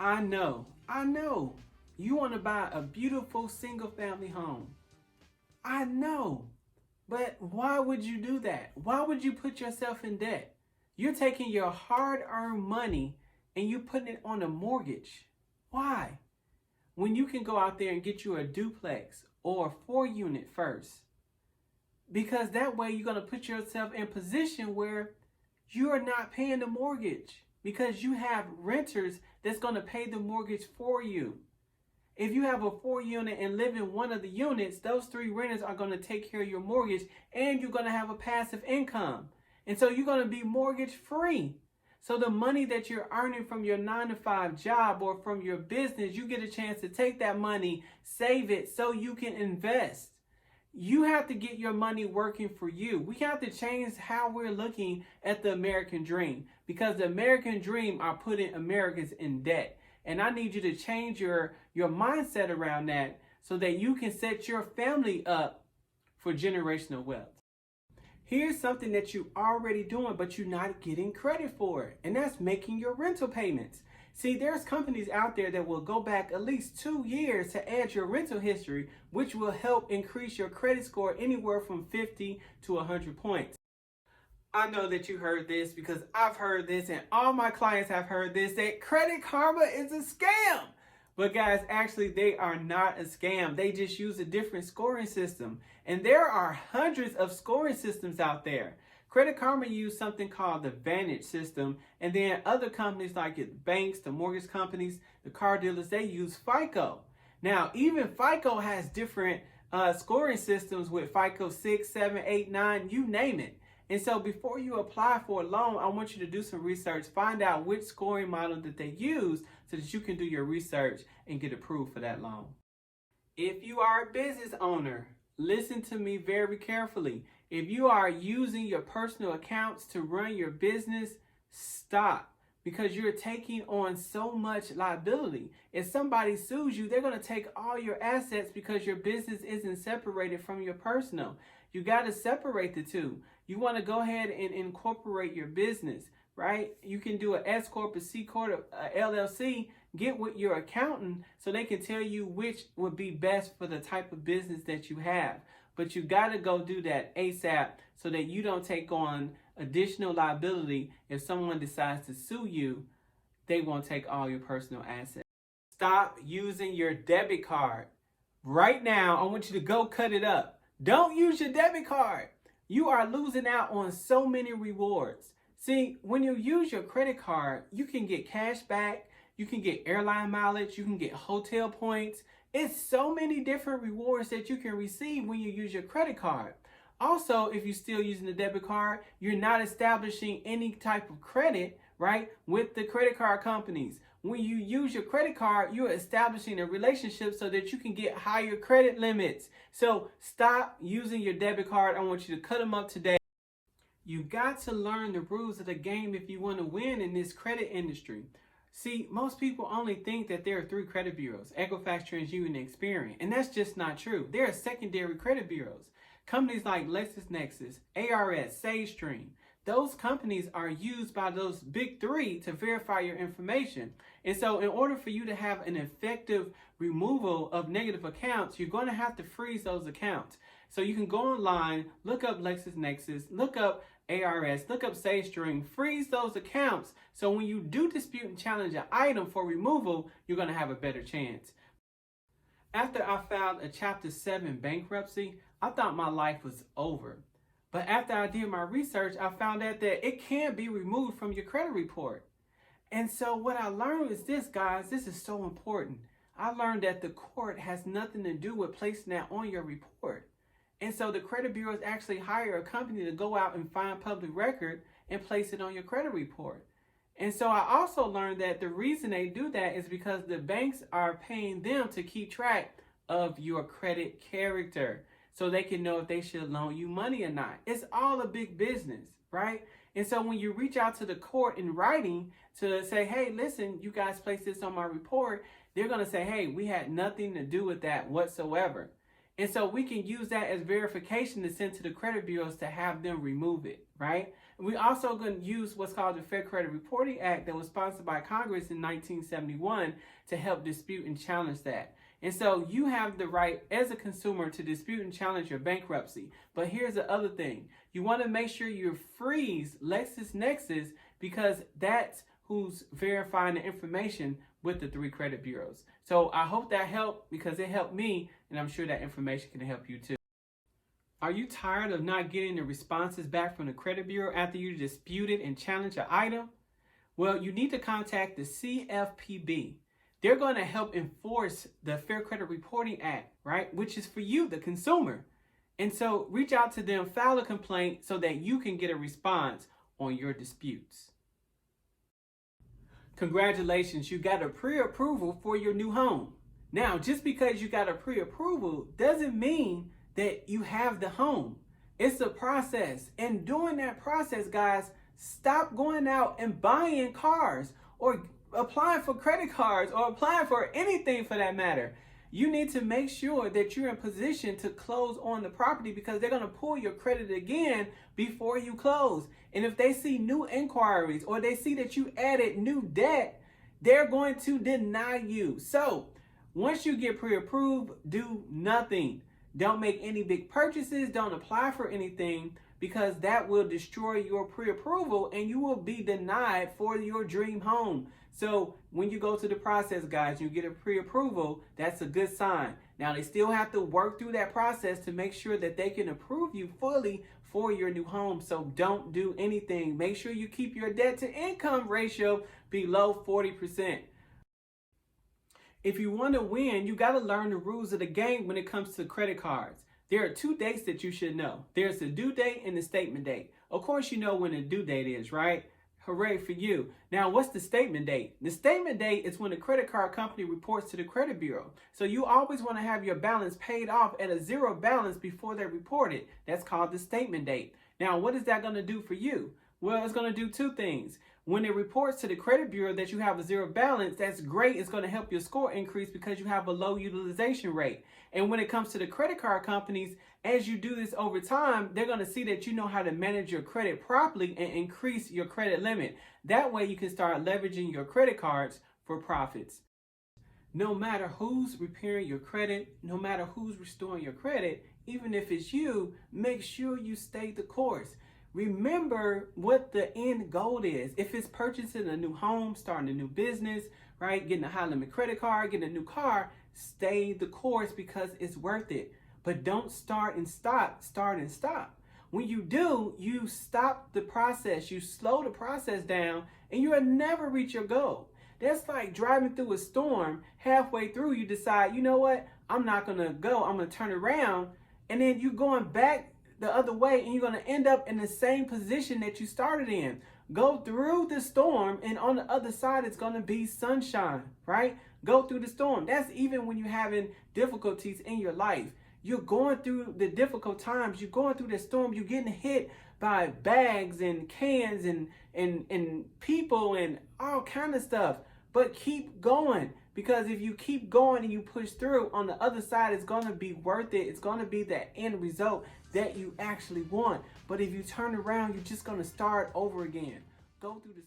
I know. You want to buy a beautiful single family home. I know. But why would you do that? Why would you put yourself in debt? You're taking your hard-earned money and you putting it on a mortgage. Why? When you can go out there and get you a duplex or a 4-unit first. Because that way you're going to put yourself in a position where you are not paying the mortgage because you have renters that's going to pay the mortgage for you. If you have a 4-unit and live in one of the units, those 3 renters are going to take care of your mortgage and you're going to have a passive income. And so you're going to be mortgage free. So the money that you're earning from your 9-to-5 job or from your business, you get a chance to take that money, save it so you can invest. You have to get your money working for you. We have to change how we're looking at the American dream because the American dream are putting Americans in debt. And I need you to change your mindset around that so that you can set your family up for generational wealth. Here's something that you're already doing, but you're not getting credit for it. And that's making your rental payments. See, there's companies out there that will go back at least 2 years to add your rental history, which will help increase your credit score anywhere from 50 to 100 points. I know that you heard this because I've heard this and all my clients have heard this, that Credit Karma is a scam. But guys, actually they are not a scam. They just use a different scoring system. And there are hundreds of scoring systems out there. Credit Karma use something called the Vantage system, and then other companies like banks, the mortgage companies, the car dealers, they use FICO. Now, even FICO has different scoring systems with FICO 6, 7, 8, 9, you name it. And so before you apply for a loan, I want you to do some research, find out which scoring model that they use so that you can do your research and get approved for that loan. If you are a business owner, listen to me very carefully. If you are using your personal accounts to run your business, stop, because you're taking on so much liability. If somebody sues you, they're going to take all your assets because your business isn't separated from your personal. You got to separate the two. You want to go ahead and incorporate your business, right? You can do an S Corp, a C Corp, a LLC. Get with your accountant so they can tell you which would be best for the type of business that you have. But you got to go do that ASAP so that you don't take on additional liability. If someone decides to sue you, they won't take all your personal assets. Stop using your debit card. Right now, I want you to go cut it up. Don't use your debit card. You are losing out on so many rewards. See, when you use your credit card, you can get cash back, you can get airline mileage, you can get hotel points. It's so many different rewards that you can receive when you use your credit card. Also, if you're still using the debit card, you're not establishing any type of credit, right, with the credit card companies. When you use your credit card, you're establishing a relationship so that you can get higher credit limits. So stop using your debit card. I want you to cut them up today. You got to learn the rules of the game if you want to win in this credit industry. See, most people only think that there are 3 credit bureaus, Equifax, TransUnion, and Experian, and that's just not true. There are secondary credit bureaus. Companies like LexisNexis, ARS, SageStream, those companies are used by those big 3 to verify your information. And so in order for you to have an effective removal of negative accounts, you're going to have to freeze those accounts. So you can go online, look up LexisNexis, look up ARS, look up SageStream, freeze those accounts. So when you do dispute and challenge an item for removal, you're going to have a better chance. After I filed a Chapter 7 bankruptcy, I thought my life was over. But after I did my research, I found out that it can be removed from your credit report. And so what I learned is this, guys, this is so important. I learned that the court has nothing to do with placing that on your report. And so the credit bureaus actually hire a company to go out and find public record and place it on your credit report. And so I also learned that the reason they do that is because the banks are paying them to keep track of your credit character so they can know if they should loan you money or not. It's all a big business, right? And so when you reach out to the court in writing to say, hey, listen, you guys placed this on my report, they're going to say, hey, we had nothing to do with that whatsoever. And so we can use that as verification to send to the credit bureaus to have them remove it, right? We also going to use what's called the Fair Credit Reporting Act that was sponsored by Congress in 1971 to help dispute and challenge that. And so you have the right as a consumer to dispute and challenge your bankruptcy. But here's the other thing. You want to make sure you freeze LexisNexis, because that's who's verifying the information with the 3 credit bureaus. So I hope that helped, because it helped me, and I'm sure that information can help you too. Are you tired of not getting the responses back from the credit bureau after you disputed and challenged an item? Well, you need to contact the CFPB. They're going to help enforce the Fair Credit Reporting Act, right? Which is for you, the consumer. And so reach out to them, file a complaint so that you can get a response on your disputes. Congratulations, you got a pre-approval for your new home. Now, just because you got a pre-approval doesn't mean that you have the home. It's a process. And during that process, guys, stop going out and buying cars or applying for credit cards or applying for anything for that matter. You need to make sure that you're in position to close on the property, because they're going to pull your credit again before you close. And if they see new inquiries or they see that you added new debt, they're going to deny you. So once you get pre-approved, do nothing. Don't make any big purchases. Don't apply for anything, because that will destroy your pre-approval and you will be denied for your dream home. So when you go through the process, guys, you get a pre-approval, that's a good sign. Now, they still have to work through that process to make sure that they can approve you fully for your new home. So don't do anything. Make sure you keep your debt to income ratio below 40%. If you want to win, you got to learn the rules of the game when it comes to credit cards. There are 2 dates that you should know. There's the due date and the statement date. Of course, you know when the due date is, right? Hooray for you. Now, what's the statement date? The statement date is when the credit card company reports to the credit bureau. So you always want to have your balance paid off at a 0 balance before they report it. That's called the statement date. Now, what is that going to do for you? Well, it's going to do 2 things. When it reports to the credit bureau that you have a 0 balance, that's great. It's going to help your score increase because you have a low utilization rate. And when it comes to the credit card companies, as you do this over time, they're going to see that you know how to manage your credit properly and increase your credit limit. That way you can start leveraging your credit cards for profits. No matter who's repairing your credit, no matter who's restoring your credit, even if it's you, make sure you stay the course. Remember what the end goal is. If it's purchasing a new home, starting a new business, right? Getting a high limit credit card, getting a new car, stay the course because it's worth it. But don't start and stop, start and stop. When you do, you stop the process, you slow the process down, and you'll never reach your goal. That's like driving through a storm. Halfway through, you decide, you know what? I'm not going to go. I'm going to turn around. And then you're going back the other way, and you're going to end up in the same position that you started in. Go through the storm, and on the other side, it's going to be sunshine, right? Go through the storm. That's even when you're having difficulties in your life. You're going through the difficult times. You're going through the storm. You're getting hit by bags and cans and people and all kind of stuff. But keep going, because if you keep going and you push through, on the other side, it's going to be worth it. It's going to be the end result that you actually want. But if you turn around, you're just going to start over again. Go through this.